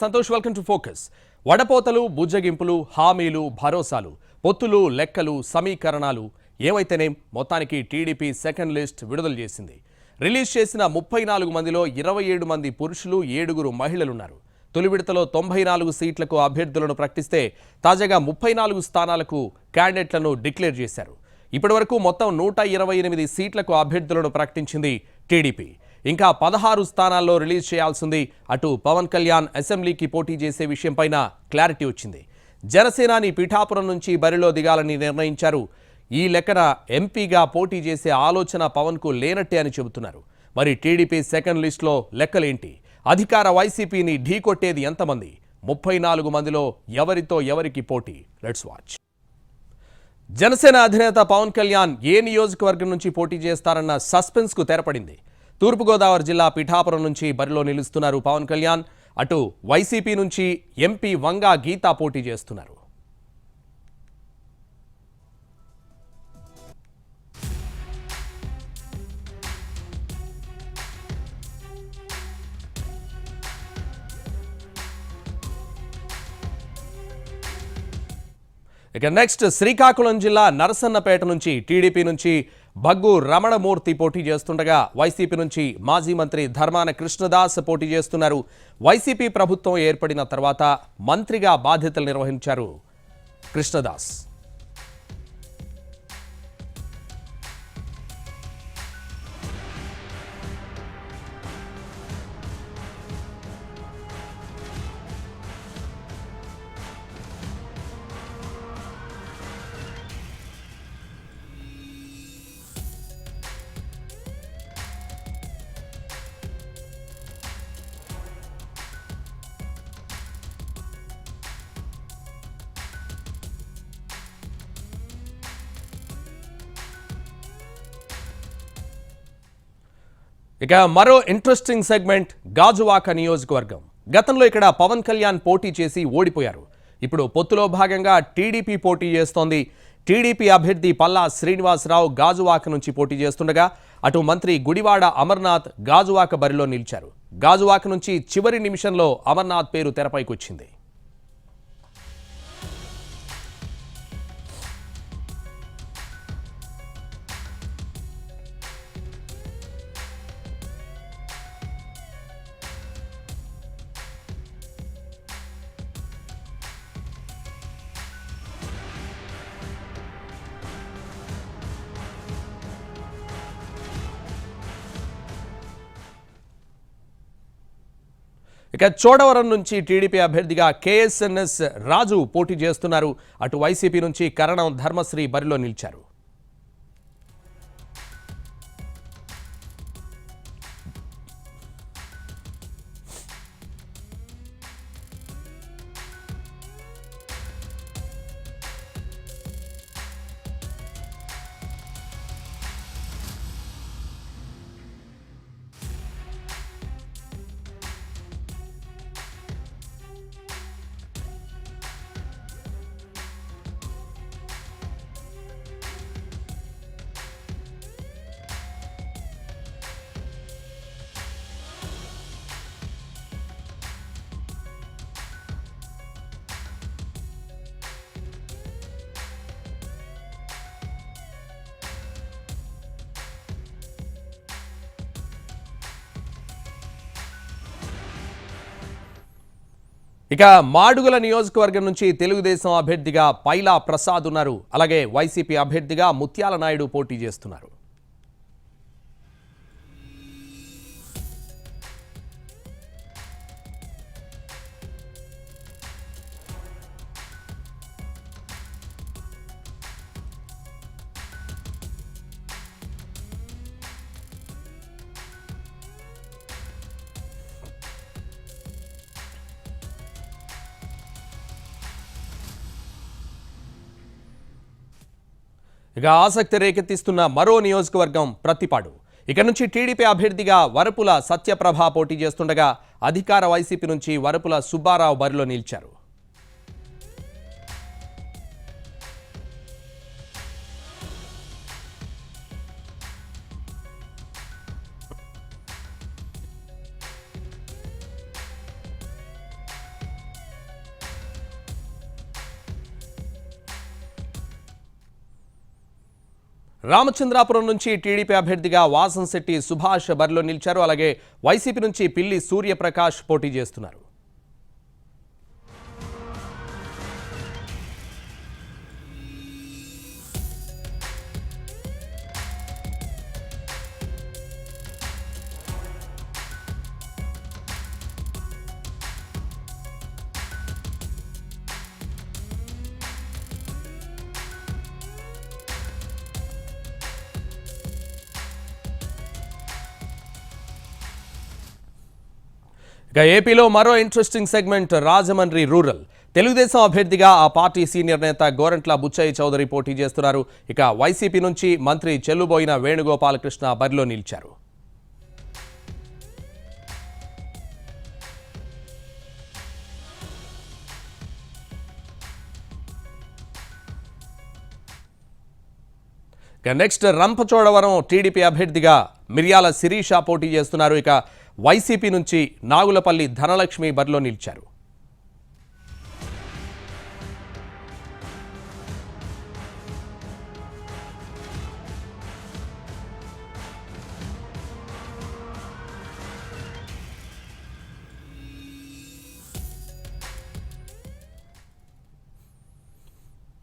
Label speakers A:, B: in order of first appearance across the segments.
A: Santosh welcome to focus. వడపోతలు, బుజ్జగింపులు, హామీలు, భరోసాలు, పొత్తులు, లెక్కలు, సమీకరణాలు ఏవైతేనేం మొత్తానికి టీడీపీ సెకండ్ లిస్ట్ విడుదల చేసింది. రిలీజ్ చేసిన 34 మందిలో 27 మంది పురుషులు, 7 మహిళలున్నారు. తొలి విడతలో 94 సీట్లకు అభ్యర్థులను ప్రకటిస్తే తాజాగా 34 స్థానాలకు క్యాండిడేట్లను డిక్లేర్ చేశారు. ఇప్పటివరకు మొత్తం 128 సీట్లకు అభ్యర్థులను ప్రకటించింది టీడీపీ. ఇంకా 16 స్థానాల్లో రిలీజ్ చేయాల్సింది. అటు పవన్ కళ్యాణ్ అసెంబ్లీకి పోటీ చేసే విషయంపైన క్లారిటీ వచ్చింది. జనసేనాని పిఠాపురం నుంచి బరిలో దిగాలని నిర్ణయించారు. ఈ లెక్కన ఎంపీగా పోటీ చేసే ఆలోచన పవన్కు లేనట్టే అని చెబుతున్నారు. మరి టీడీపీ సెకండ్ లిస్టులో లెక్కలేంటి? అధికార వైసీపీని ఢీకొట్టేది ఎంతమంది? 34 మందిలో ఎవరితో ఎవరికి పోటీ? Let's watch. జనసేన అధినేత పవన్ కళ్యాణ్ ఏ నియోజకవర్గం నుంచి పోటీ చేస్తారన్న సస్పెన్స్కు తెరపడింది. తూర్పుగోదావరి జిల్లా పిఠాపురం నుంచి బరిలో నిలుస్తున్నారు పవన్ కళ్యాణ్. అటు వైసీపీ నుంచి ఎంపీ వంగా గీతా పోటీ చేస్తున్నారు. ఇక నెక్స్ట్ శ్రీకాకుళం జిల్లా నరసన్నపేట నుంచి టీడీపీ నుంచి భగ్గు రమణమూర్తి పోటీ చేస్తుండగా వైసీపీ నుంచి మాజీ మంత్రి ధర్మాన కృష్ణదాస్ పోటీ చేస్తున్నారు. వైసీపీ ప్రభుత్వం ఏర్పడిన తర్వాత మంత్రిగా బాధ్యతలు నిర్వహించారు కృష్ణదాస్. ఇక మరో ఇంట్రెస్టింగ్ సెగ్మెంట్ గాజువాక నియోజకవర్గం. గతంలో ఇక్కడ పవన్ కళ్యాణ్ పోటీ చేసి ఓడిపోయారు. ఇప్పుడు పొత్తులో భాగంగా టీడీపీ పోటీ చేస్తోంది. టీడీపీ అభ్యర్థి పల్లా శ్రీనివాసరావు గాజువాక నుంచి పోటీ చేస్తుండగా అటు మంత్రి గుడివాడ అమర్నాథ్ గాజువాక బరిలో నిలిచారు. గాజువాక నుంచి చివరి నిమిషంలో అమర్నాథ్ పేరు తెరపైకొచ్చింది. ఇక చోడవరం నుంచి టీడీపీ అభ్యర్థిగా కేఎస్ఎన్ఎస్ రాజు పోటీ చేస్తున్నారు. అటు వైసీపీ నుంచి కరణం ధర్మశ్రీ బరిలో నిలిచారు. ఇక మాడుగుల నియోజకవర్గం నుంచి తెలుగుదేశం అభ్యర్థిగా పైలా ప్రసాద్ ఉన్నారు. అలాగే వైసీపీ అభ్యర్థిగా ముత్యాల నాయుడు పోటీ చేస్తున్నారు. ఇక ఆసక్తి రేకెత్తిస్తున్న మరో నియోజకవర్గం ప్రత్తిపాడు. ఇక నుంచి టీడీపీ అభ్యర్థిగా వరపుల సత్యప్రభ పోటీ చేస్తుండగా అధికార వైసీపీ నుంచి వరపుల సుబ్బారావు బరిలో నిలిచారు. రామచంద్రాపురం నుంచి టీడీపీ అభ్యర్థిగా వాసంశెట్టి సుభాష్ బరిలో నిలిచారు. అలాగే వైసీపీ నుంచి పిల్లి సూర్యప్రకాష్ పోటీ చేస్తున్నారు. ఇక ఏపీలో మరో interesting segment Rajahmundry rural. Telugu Desam అభ్యర్థిగా ఆ పార్టీ సీనియర్ నేత గోరంట్ల బుచ్చయ్య చౌదరి పోటీ చేస్తున్నారు. ఇక వైసీపీ నుంచి మంత్రి చెల్లుబోయిన వేణుగోపాలకృష్ణ బరిలో నిలిచారు. ఇక నెక్స్ట్ రంపచోడవరం టీడీపీ అభ్యర్థిగా మిర్యాల శిరీష పోటీ చేస్తున్నారు. ఇక వైసీపీ నుంచి నాగులపల్లి ధనలక్ష్మి బరిలో నిలిచారు.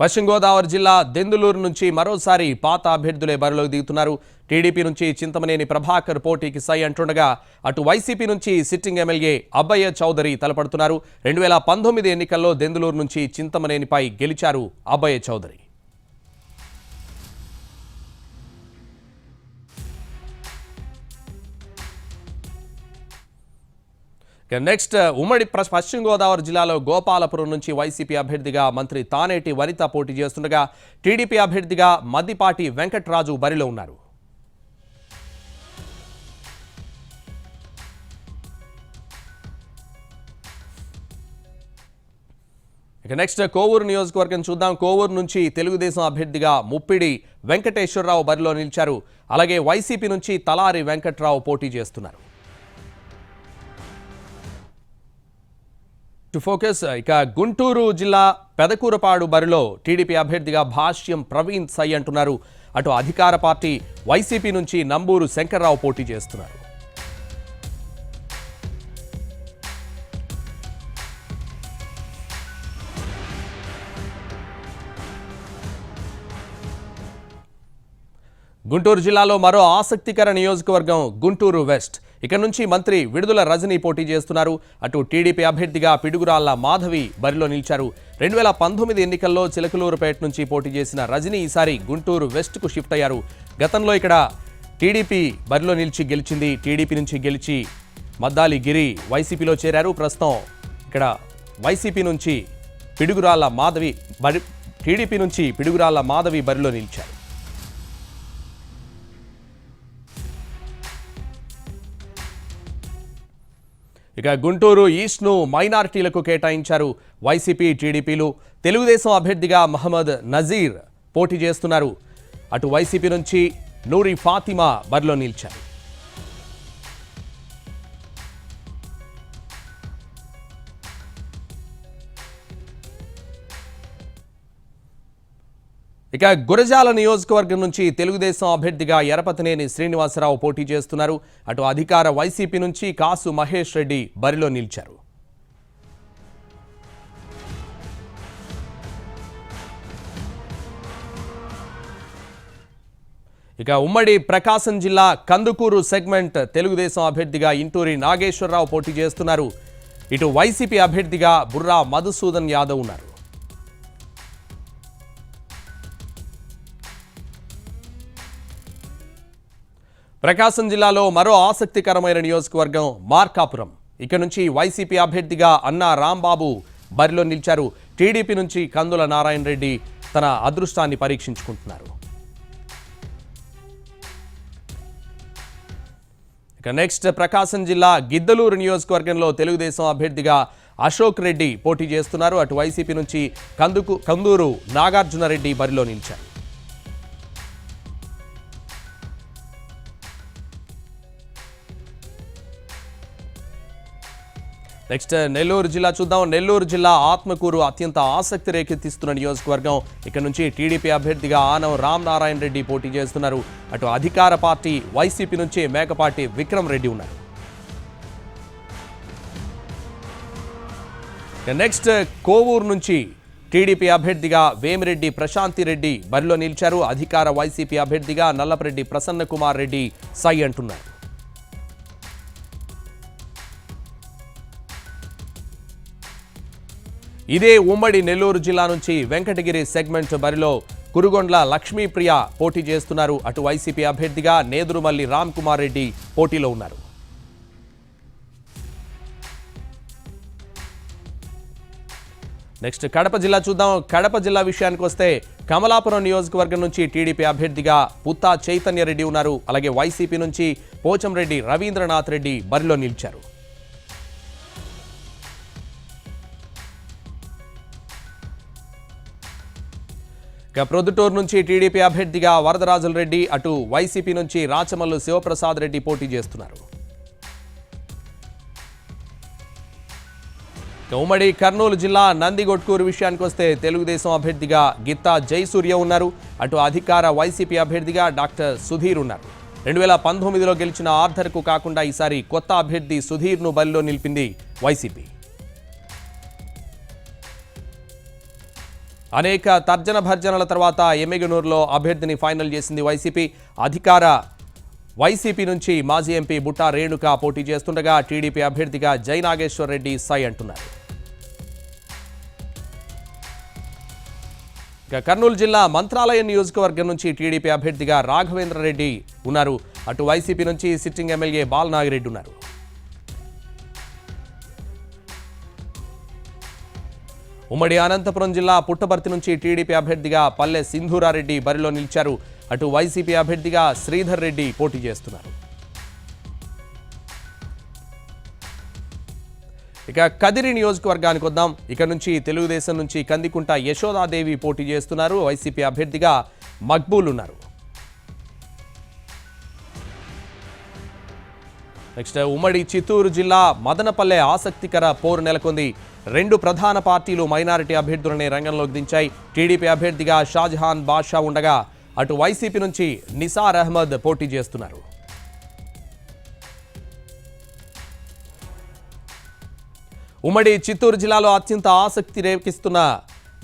A: పశ్చిమ గోదావరి జిల్లా దెందులూరు నుంచి మరోసారి పాత అభ్యర్థులే బరిలోకి దిగుతున్నారు. టీడీపీ నుంచి చింతమనేని ప్రభాకర్ పోటీకి సై అంటుండగా అటు వైసీపీ నుంచి సిట్టింగ్ ఎమ్మెల్యే అబ్బయ్య చౌదరి తలపడుతున్నారు. 2019 ఎన్నికల్లో దెందులూరు నుంచి చింతమనేనిపై గెలిచారు అబ్బయ్య చౌదరి. నెక్స్ట్ ఉమ్మడి పశ్చిమ గోదావరి జిల్లాలో గోపాలపురం నుంచి వైసీపీ అభ్యర్థిగా మంత్రి తానేటి వనిత పోటీ చేస్తుండగా టీడీపీ అభ్యర్థిగా మద్దిపాటి వెంకట్రాజు బరిలో ఉన్నారు. ఇక నెక్స్ట్ కోవూరు నియోజకవర్గం చూద్దాం. కోవూరు నుంచి తెలుగుదేశం అభ్యర్థిగా ముప్పిడి వెంకటేశ్వరరావు బరిలో నిలిచారు. అలాగే వైసీపీ నుంచి తలారి వెంకట్రావు పోటీ చేస్తున్నారు. టు ఫోకస్ ఇక గుంటూరు జిల్లా పెదకూరపాడు బరిలో టీడీపీ అభ్యర్థిగా భాష్యం ప్రవీణ్ సై అంటున్నారు. అటు అధికార పార్టీ వైసీపీ నుంచి నంబూరు శంకర్రావు పోటీ చేస్తున్నారు. గుంటూరు జిల్లాలో మరో ఆసక్తికర నియోజకవర్గం గుంటూరు వెస్ట్. ఇక నుంచి మంత్రి విడుదల రజనీ పోటీ చేస్తున్నారు. అటు టీడీపీ అభ్యర్థిగా పిడుగురాళ్ల మాధవి బరిలో నిలిచారు. 2019 ఎన్నికల్లో చిలకలూరుపేట నుంచి పోటీ చేసిన రజనీ ఈసారి గుంటూరు వెస్ట్కు షిఫ్ట్ అయ్యారు. గతంలో ఇక్కడ టీడీపీ బరిలో నిలిచి గెలిచింది. టీడీపీ నుంచి గెలిచి మద్దాలి గిరి వైసీపీలో చేరారు. ప్రస్తుతం ఇక్కడ వైసీపీ నుంచి టీడీపీ నుంచి పిడుగురాళ్ల మాధవి బరిలో నిలిచారు. ఇక గుంటూరు ఈస్ట్ను మైనారిటీలకు కేటాయించారు. వైసీపీ టీడీపీలు. తెలుగుదేశం అభ్యర్థిగా మహమ్మద్ నజీర్ పోటీ చేస్తున్నారు. అటు వైసీపీ నుంచి నూరి ఫాతిమా బరిలో నిలిచారు. ఇక గురజాల నియోజకవర్గం నుంచి తెలుగుదేశం అభ్యర్థిగా ఎరపతినేని శ్రీనివాసరావు పోటీ చేస్తున్నారు. అటు అధికార వైసీపీ నుంచి కాసు మహేష్ రెడ్డి బరిలో నిలిచారు. ఇక ఉమ్మడి ప్రకాశం జిల్లా కందుకూరు సెగ్మెంట్ తెలుగుదేశం అభ్యర్థిగా ఇంటూరి నాగేశ్వరరావు పోటీ చేస్తున్నారు. ఇటు వైసీపీ అభ్యర్థిగా బుర్రా మధుసూదన్ యాదవ్ ఉన్నారు. ప్రకాశం జిల్లాలో మరో ఆసక్తికరమైన నియోజకవర్గం మార్కాపురం. ఇక నుంచి వైసీపీ అభ్యర్థిగా అన్నా రాంబాబు బరిలో నిలిచారు. టీడీపీ నుంచి కందుల నారాయణ రెడ్డి తన అదృష్టాన్ని పరీక్షించుకుంటున్నారు. ఇక నెక్స్ట్ ప్రకాశం జిల్లా గిద్దలూరు నియోజకవర్గంలో తెలుగుదేశం అభ్యర్థిగా అశోక్ రెడ్డి పోటీ చేస్తున్నారు. అటు వైసీపీ నుంచి కందూరు నాగార్జున రెడ్డి బరిలో నిలిచారు. నెక్స్ట్ నెల్లూరు జిల్లా చూద్దాం. నెల్లూరు జిల్లా ఆత్మకూరు అత్యంత ఆసక్తి రేకెత్తిస్తున్న నియోజకవర్గం. ఇక్కడ నుంచి టీడీపీ అభ్యర్థిగా ఆనం రామనారాయణ రెడ్డి పోటీ చేస్తున్నారు. అటు అధికార పార్టీ వైసీపీ నుంచి మేకపాటి విక్రమ్ రెడ్డి ఉన్నారు. నెక్స్ట్ కోవూరు నుంచి టీడీపీ అభ్యర్థిగా వేమిరెడ్డి ప్రశాంతి రెడ్డి బరిలో నిలిచారు. అధికార వైసీపీ అభ్యర్థిగా నల్లపరెడ్డి ప్రసన్న కుమార్ రెడ్డి సై అంటున్నారు. ఇదే ఉమ్మడి నెల్లూరు జిల్లా నుంచి వెంకటగిరి సెగ్మెంట్ బరిలో కురుగొండ్ల లక్ష్మీప్రియ పోటీ చేస్తున్నారు. అటు వైసీపీ అభ్యర్థిగా నేదురుమల్లి రామ్ కుమార్ రెడ్డి పోటీలో ఉన్నారు. నెక్స్ట్ కడప జిల్లా చూద్దాం. కడప జిల్లా విషయానికి వస్తే కమలాపురం నియోజకవర్గం నుంచి టీడీపీ అభ్యర్థిగా పుత్తా చైతన్య రెడ్డి ఉన్నారు. అలాగే వైసీపీ నుంచి పోచంరెడ్డి రవీంద్రనాథ్ రెడ్డి బరిలో నిలిచారు. ఇక ప్రొద్దుటూరు నుంచి టీడీపీ అభ్యర్థిగా వరదరాజుల రెడ్డి, అటు వైసీపీ నుంచి రాచమల్లు శివప్రసాద్ రెడ్డి పోటీ చేస్తున్నారు. ఉమ్మడి కర్నూలు జిల్లా నందిగొట్కూరు విషయానికి వస్తే తెలుగుదేశం అభ్యర్థిగా గిత్తా జయసూర్య ఉన్నారు. అటు అధికార వైసీపీ అభ్యర్థిగా డాక్టర్ సుధీర్ ఉన్నారు. 2019లో గెలిచిన ఆర్థర్కు కాకుండా ఈసారి కొత్త అభ్యర్థి సుధీర్ను బరిలో నిలిపింది వైసీపీ. అనేక తర్జన భర్జనల తర్వాత ఎమ్మిగనూరులో అభ్యర్థిని ఫైనల్ చేసింది వైసీపీ. అధికార వైసీపీ నుంచి మాజీ ఎంపీ బుట్టా రేణుక పోటీ చేస్తుండగా టీడీపీ అభ్యర్థిగా జయనాగేశ్వర్ రెడ్డి సై అంటున్నారు. ఇక కర్నూలు జిల్లా మంత్రాలయం నియోజకవర్గం నుంచి టీడీపీ అభ్యర్థిగా రాఘవేంద్ర రెడ్డి ఉన్నారు. అటు వైసీపీ నుంచి సిట్టింగ్ ఎమ్మెల్యే బాలనాగిరెడ్డి ఉన్నారు. ఉమ్మడి అనంతపురం జిల్లా పుట్టపర్తి నుంచి టీడీపీ అభ్యర్థిగా పల్లె సింధూరారెడ్డి బరిలో నిలిచారు. అటు వైసీపీ అభ్యర్థిగా శ్రీధర్ రెడ్డి పోటీ చేస్తున్నారు. ఇక కదిరి నియోజకవర్గానికి వద్దాం. ఇక్కడ నుంచి తెలుగుదేశం నుంచి కందికుంట యశోదాదేవి పోటీ చేస్తున్నారు. వైసీపీ అభ్యర్థిగా మక్బూల్ ఉన్నారు. నెక్స్ట్ ఉమ్మడి చిత్తూరు జిల్లా మదనపల్లె ఆసక్తికర పోరు నెలకొంది. రెండు ప్రధాన పార్టీలు మైనారిటీ అభ్యర్థులనే రంగంలోకి దించాయి. టీడీపీ అభ్యర్థిగా షాజహాన్ బాషా ఉండగా అటు వైసీపీ నుంచి నిసార్ అహ్మద్ పోటీ చేస్తున్నారు. ఉమ్మడి చిత్తూరు జిల్లాలో అత్యంత ఆసక్తి రేకిస్తున్న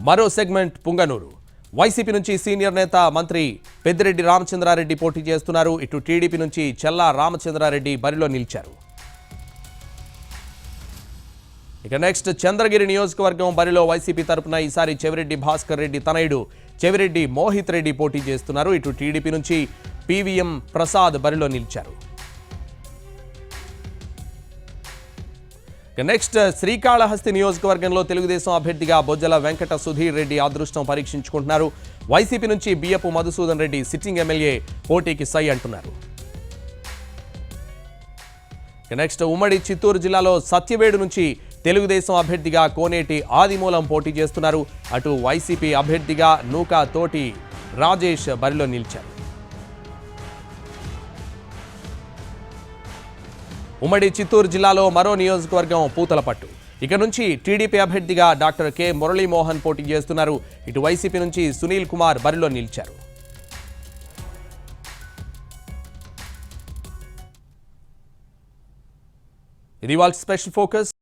A: మరో సెగ్మెంట్ పుంగనూరు. వైసీపీ నుంచి సీనియర్ నేత మంత్రి పెద్దిరెడ్డి రామచంద్రారెడ్డి పోటీ చేస్తున్నారు. ఇటు టీడీపీ నుంచి చెల్లా రామచంద్రారెడ్డి బరిలో నిలిచారు. ఇక నెక్స్ట్ చంద్రగిరి నియోజకవర్గం బరిలో వైసీపీ తరపున ఈసారి చెవిరెడ్డి భాస్కర్ రెడ్డి తనయుడు చెవిరెడ్డి మోహిత్ రెడ్డి పోటీ చేస్తున్నారు. ఇటు టీడీపీ నుంచి పివిఎం ప్రసాద్ బరిలో నిలిచారు. నెక్స్ట్ శ్రీకాళహస్తి నియోజకవర్గంలో తెలుగుదేశం అభ్యర్థిగా బొజ్జల వెంకట సుధీర్ రెడ్డి అదృష్టం పరీక్షించుకుంటున్నారు. వైసీపీ నుంచి బియ్యపు మధుసూదన్ రెడ్డి సిట్టింగ్ ఎమ్మెల్యే పోటీకి సై అంటున్నారు. నెక్స్ట్ ఉమ్మడి చిత్తూరు జిల్లాలో సత్యవేడు నుంచి తెలుగుదేశం అభ్యర్థిగా కోనేటి ఆదిమూలం పోటీ చేస్తున్నారు. అటు వైసీపీ అభ్యర్థిగా నూకా తోటి రాజేష్ బరిలో నిలిచారు. ఉమ్మడి చిత్తూరు జిల్లాలో మరో నియోజకవర్గం పూతలపట్టు. ఇక నుంచి టీడీపీ అభ్యర్థిగా డాక్టర్ కె మురళీమోహన్ పోటీ చేస్తున్నారు. ఇటు వైసీపీ నుంచి సునీల్ కుమార్ బరిలో నిలిచారు. ఇది వాళ్ళ స్పెషల్ ఫోకస్.